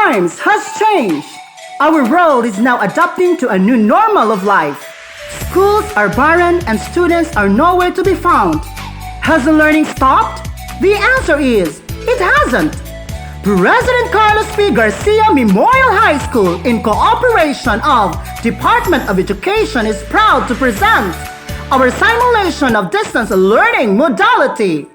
Times has changed. Our world is now adapting to a new normal of life. Schools are barren and students are nowhere to be found. Has the learning stopped? The answer is, it hasn't. President Carlos P. Garcia Memorial High School, in cooperation of Department of Education, is proud to present our simulation of distance learning modality.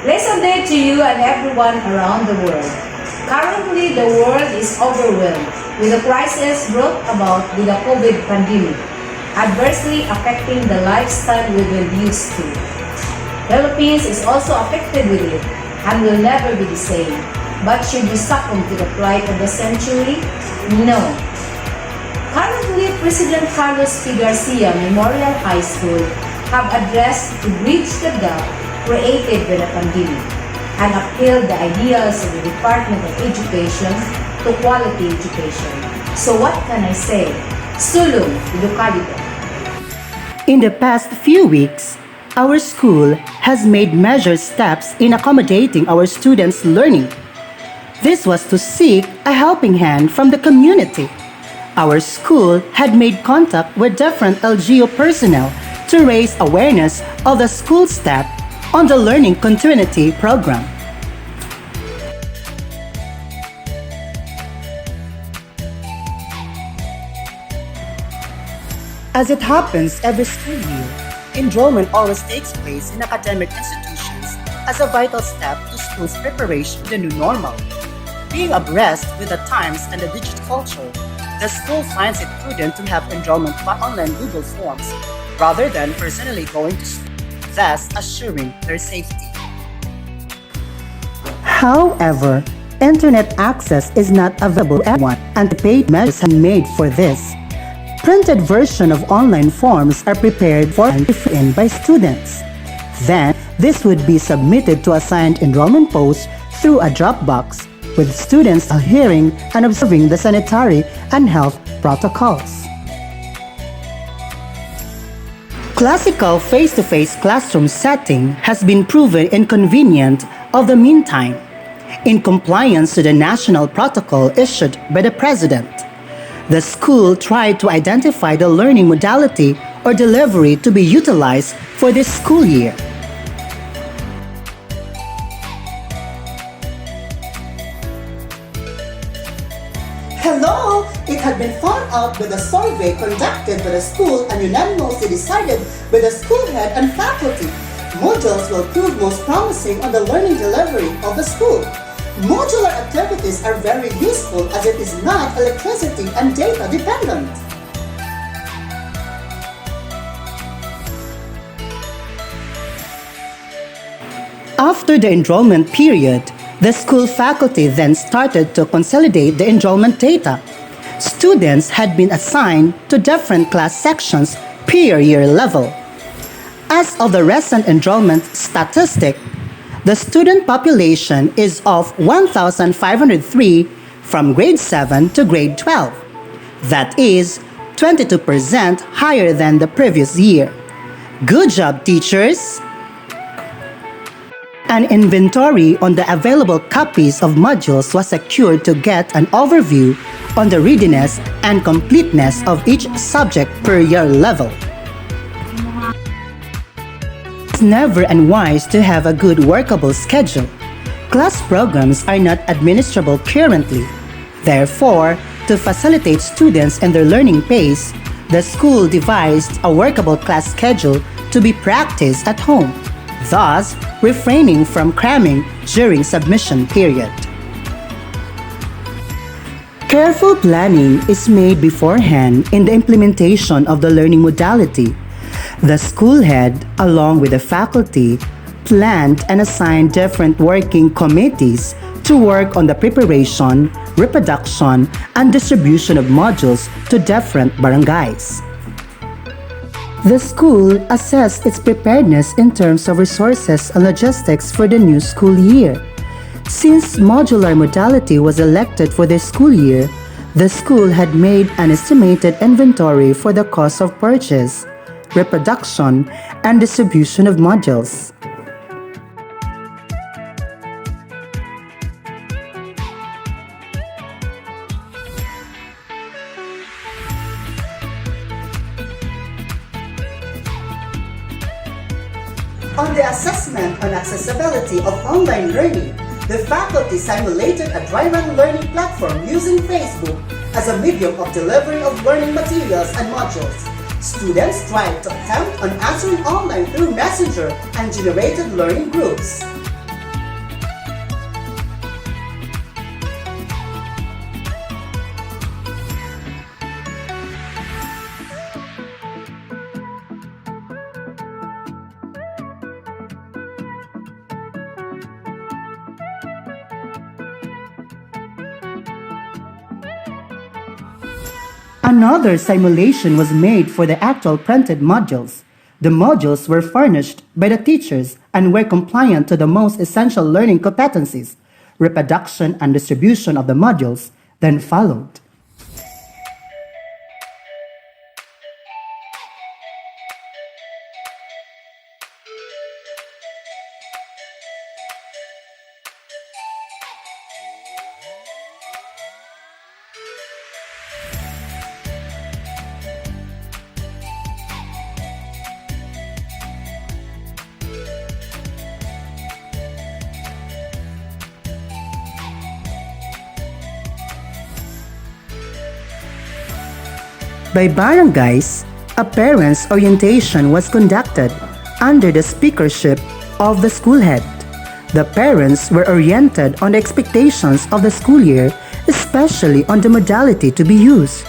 Let's update to you and everyone around the world. Currently, the world is overwhelmed with the crisis brought about with the COVID pandemic, adversely affecting the lifestyle we've been used to. Philippines is also affected with it and will never be the same. But should we succumb to the plight of the century? No. Currently, President Carlos P. Garcia Memorial High School have addressed to bridge the gap created by the pandemic and upheld the ideals of the Department of Education to quality education. So what can I say? Sulong Educadito. In the past few weeks, our school has made measured steps in accommodating our students' learning. This was to seek a helping hand from the community. Our school had made contact with different LGU personnel to raise awareness of the school staff on the Learning Continuity Program. As it happens every school year, enrollment always takes place in academic institutions as a vital step to schools' preparation to the new normal. Being abreast with the times and the digital culture, the school finds it prudent to have enrollment by online Google Forms rather than personally going to school, thus assuring their safety. However, internet access is not available to everyone, and paid measures are made for this. Printed version of online forms are prepared for and filled in by students. Then, this would be submitted to assigned enrollment posts through a Dropbox, with students adhering and observing the sanitary and health protocols. Classical face-to-face classroom setting has been proven inconvenient of the meantime, in compliance to the national protocol issued by the President. The school tried to identify the learning modality or delivery to be utilized for this school year. Hello! It had been found out by the survey conducted by the school and unanimously decided by the school head and faculty. Modules will prove most promising on the learning delivery of the school. Modular activities are very useful as it is not electricity and data dependent. After the enrollment period, the school faculty then started to consolidate the enrollment data. Students had been assigned to different class sections per year level. As of the recent enrollment statistic, the student population is of 1,503 from grade 7 to grade 12. That is 22% higher than the previous year. Good job, teachers! An inventory on the available copies of modules was secured to get an overview on the readiness and completeness of each subject per year level. It's never unwise to have a good workable schedule. Class programs are not administrable currently. Therefore, to facilitate students in their learning pace, the school devised a workable class schedule to be practiced at home, thus refraining from cramming during submission period. Careful planning is made beforehand in the implementation of the learning modality. The school head, along with the faculty, planned and assigned different working committees to work on the preparation, reproduction, and distribution of modules to different barangays. The school assessed its preparedness in terms of resources and logistics for the new school year. Since modular modality was elected for the school year, the school had made an estimated inventory for the cost of purchase, reproduction, and distribution of modules. On the assessment on accessibility of online learning, the faculty simulated a dry run learning platform using Facebook as a medium of delivery of learning materials and modules. Students tried to attempt on answering online through Messenger and generated learning groups. Another simulation was made for the actual printed modules. The modules were furnished by the teachers and were compliant to the most essential learning competencies. Reproduction and distribution of the modules then followed. By barangays, a parents' orientation was conducted under the speakership of the school head. The parents were oriented on the expectations of the school year, especially on the modality to be used.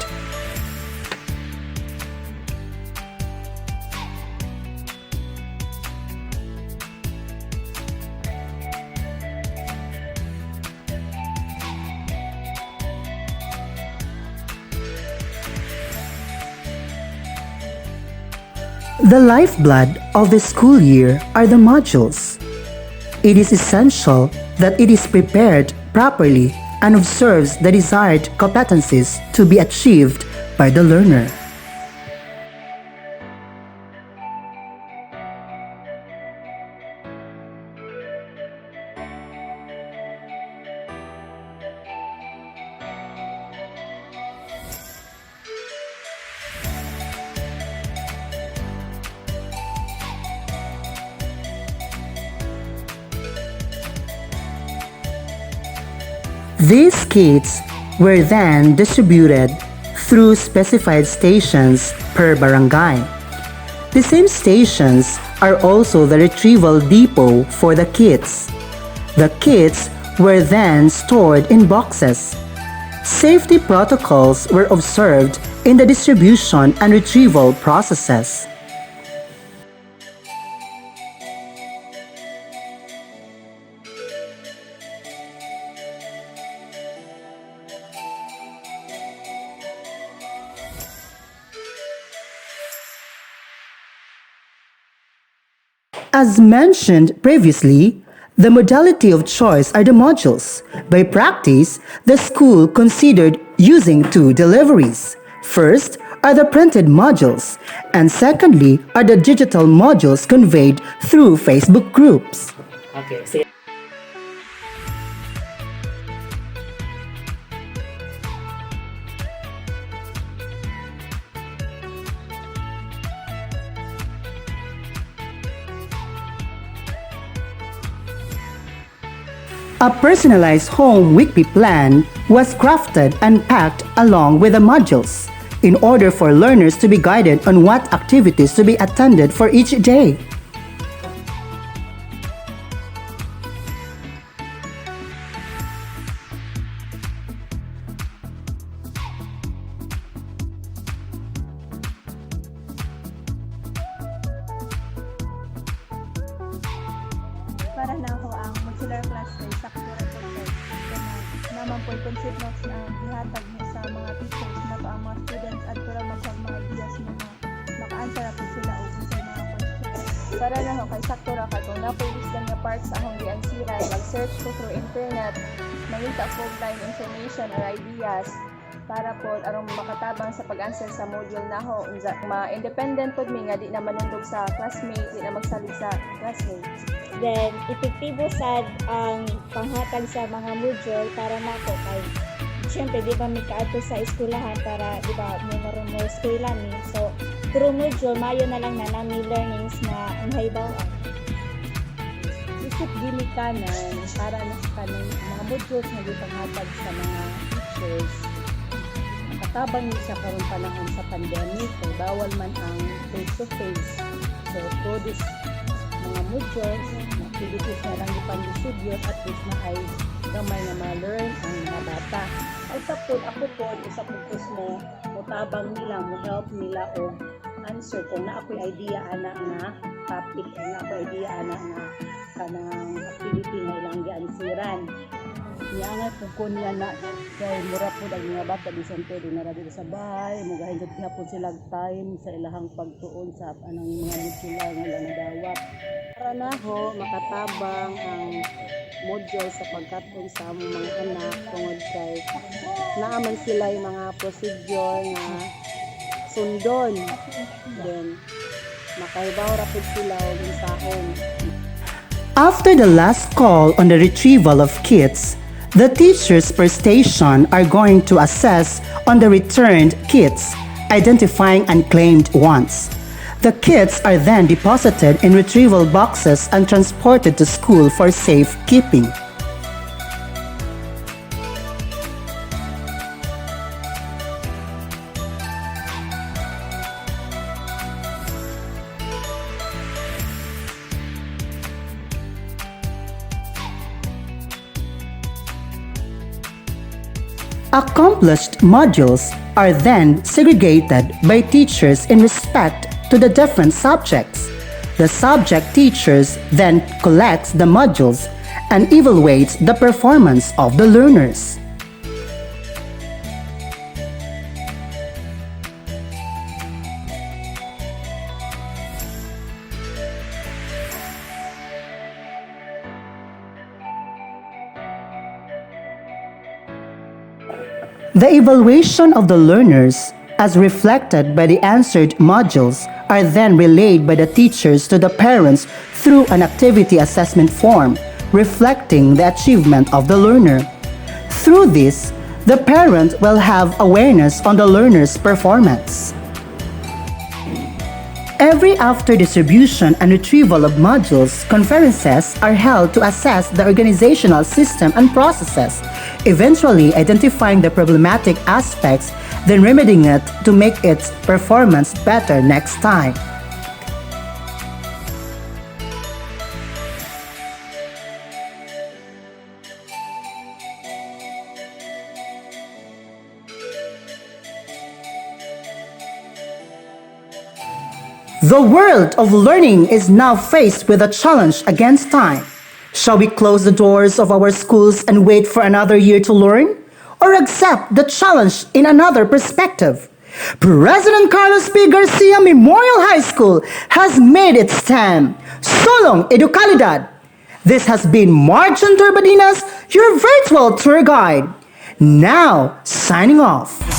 The lifeblood of the school year are the modules. It is essential that it is prepared properly and observes the desired competencies to be achieved by the learner. These kits were then distributed through specified stations per barangay. The same stations are also the retrieval depot for the kits. The kits were then stored in boxes. Safety protocols were observed in the distribution and retrieval processes. As mentioned previously, the modality of choice are the modules. By practice, the school considered using two deliveries. First are the printed modules, and secondly are the digital modules conveyed through Facebook groups. Okay. A personalized home weekly plan was crafted and packed along with the modules in order for learners to be guided on what activities to be attended for each day. Para na ako ang modular class kay sakto ra po naman po concept ng gihatag mo sa mga teachers na pa ang mga students at para magkag mga ideas mo na maka-answer po sila og sa mga questions. Para na ako kay sakto ra kay kung napulis lang nga parts sa akong giansiran, mag-search ko through internet, mangita ko online information or ideas para po arong makatabang sa pag-answer sa module naho unsa ma-independent pod mi nga di na manundog sa classmate, di na magsalig sa classmates. Then epektibo sad ang panghatag sa mga module para nako kay syempre di ba may kaadto sa eskwelahan para di ba mo eskwela ni so through module mayo na lang na nami learnings na ang haybawon. isip ginikanan para na sa kanang mga modules na gipanghatag sa mga teachers. Nakatabang ni siya karon panahon sa pandemic kay bawal man ang face-to-face. So through this mga modules, activities na lang ipang-distribute at least na ay gamay na ma-learn ang mga bata. Ay tapos ako po, isa po mo, mutabang nila, mo help nila o answer kung na ako'y idea ana nga topic o na ako'y idea ana nga kanang activity na ilang giansiran. Niya nga kung niya na kay mura po ang mga bata bisan pwede na radyo sa bahay, mugahin jud gyapon sila time sa ilahang pagtuon sa anang mga module nga ilang nadawat. Para na ho makatabang ang module sa pagkatong sa among mga anak tungod kay naaman sila yung mga procedure nga sundon. Then makahibaw rapid sila og sahon. After the last call on the retrieval of kits, the teachers per station are going to assess on the returned kits, identifying unclaimed ones. The kits are then deposited in retrieval boxes and transported to school for safekeeping. Accomplished modules are then segregated by teachers in respect to the different subjects. The subject teachers then collects the modules and evaluates the performance of the learners. The evaluation of the learners, as reflected by the answered modules, are then relayed by the teachers to the parents through an activity assessment form, reflecting the achievement of the learner. Through this, the parent will have awareness on the learner's performance. Every after distribution and retrieval of modules, conferences are held to assess the organizational system and processes, eventually identifying the problematic aspects, then remedying it to make its performance better next time. The world of learning is now faced with a challenge against time. Shall we close the doors of our schools and wait for another year to learn? Or accept the challenge in another perspective? President Carlos P. Garcia Memorial High School has made its stand. So long, Educalidad! This has been Marjan Turbadinas, your virtual tour guide. Now, signing off.